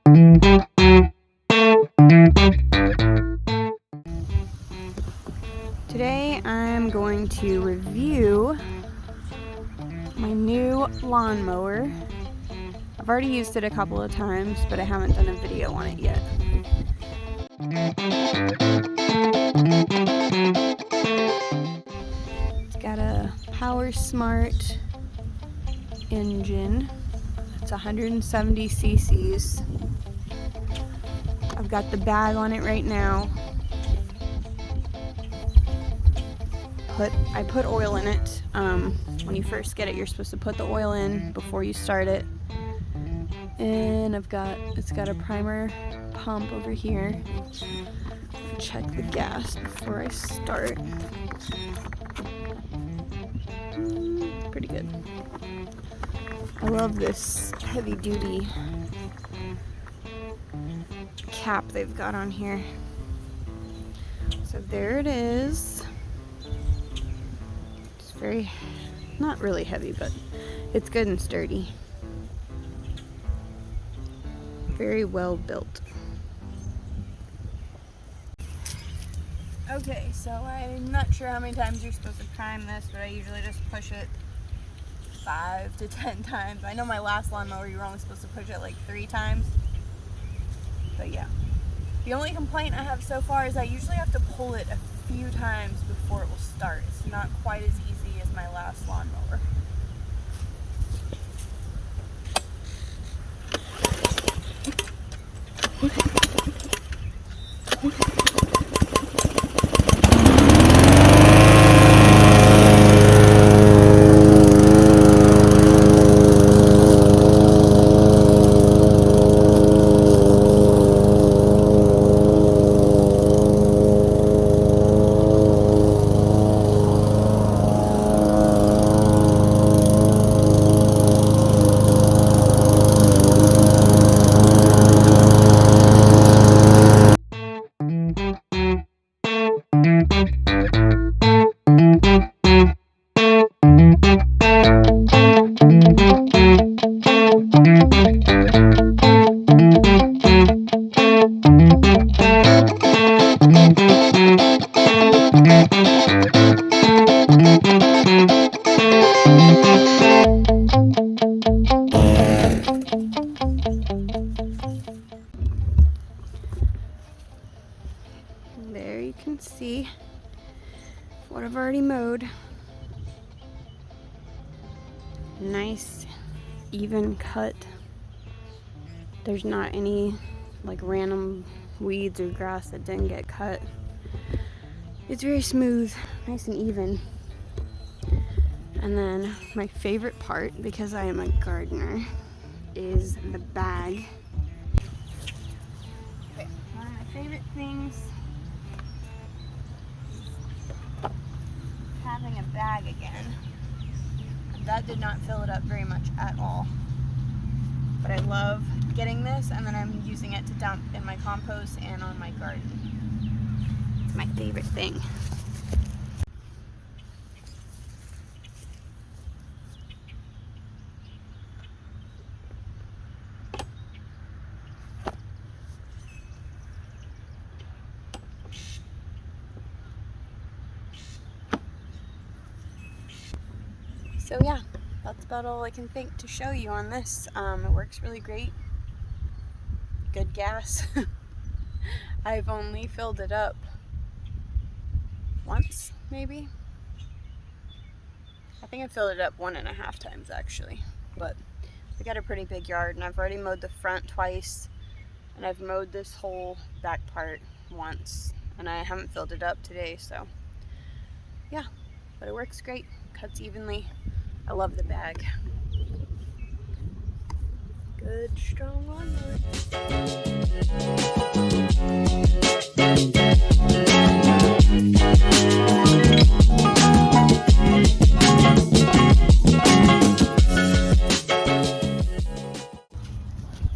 Today I'm going to review my new lawnmower. I've already used it a couple of times, but I haven't done a video on it yet. It's got a PowerSmart engine. It's 170 cc's. I've got the bag on it right now. I put oil in it. When you first get it, you're supposed to put the oil in before you start it. And it's got a primer pump over here. Check the gas before I start. Pretty good. I love this heavy duty cap they've got on here. So there it is. It's very, not really heavy, but it's good and sturdy. Very well built. Okay, so I'm not sure how many times you're supposed to prime this, but I usually just push it 5 to 10 times. I know my last lawnmower you were only supposed to push it like 3 times. But yeah. The only complaint I have so far is I usually have to pull it a few times before it will start. It's not quite as easy as my last lawnmower. There you can see what I've already mowed. Nice, even cut. There's not any like random weeds or grass that didn't get cut. It's very smooth, nice and even. And then my favorite part, because I am a gardener, is the bag. Okay, one of my favorite things, having a bag again. That did not fill it up very much at all. But I love getting this, and then I'm using it to dump in my compost and on my garden. It's my favorite thing. So yeah, that's about all I can think to show you on this. It works really great. Good gas. I've only filled it up once, maybe. I think I filled it up 1.5 times actually. But we got a pretty big yard, and I've already mowed the front twice, and I've mowed this whole back part once, and I haven't filled it up today, so yeah. But it works great, cuts evenly. I love the bag. Good, strong lawnmower.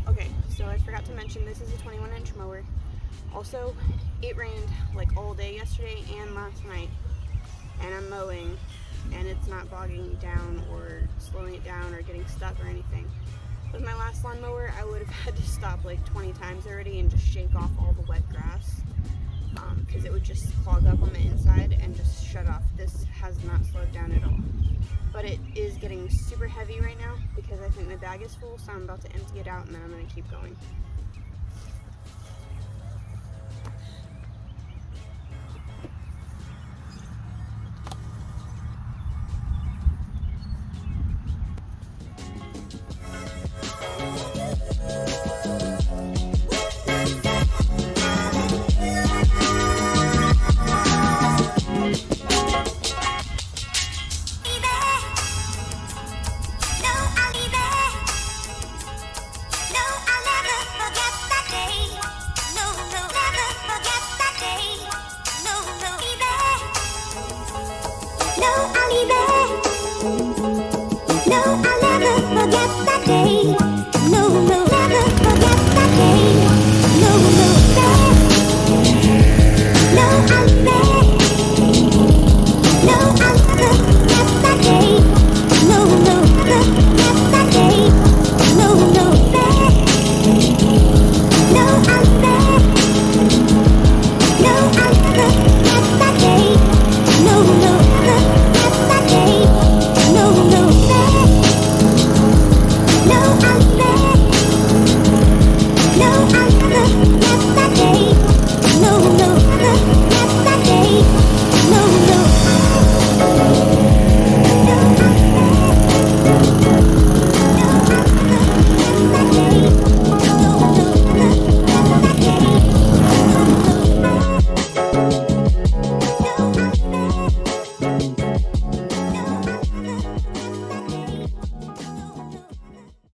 Okay, so I forgot to mention this is a 21-inch mower. Also, it rained like all day yesterday and last night, and I'm mowing, and it's not bogging me down or slowing it down or getting stuck or anything. With my last lawnmower, I would have had to stop like 20 times already and just shake off all the wet grass, because it would just clog up on the inside and just shut off. This has not slowed down at all. But it is getting super heavy right now because I think my bag is full, so I'm about to empty it out and then I'm going to keep going.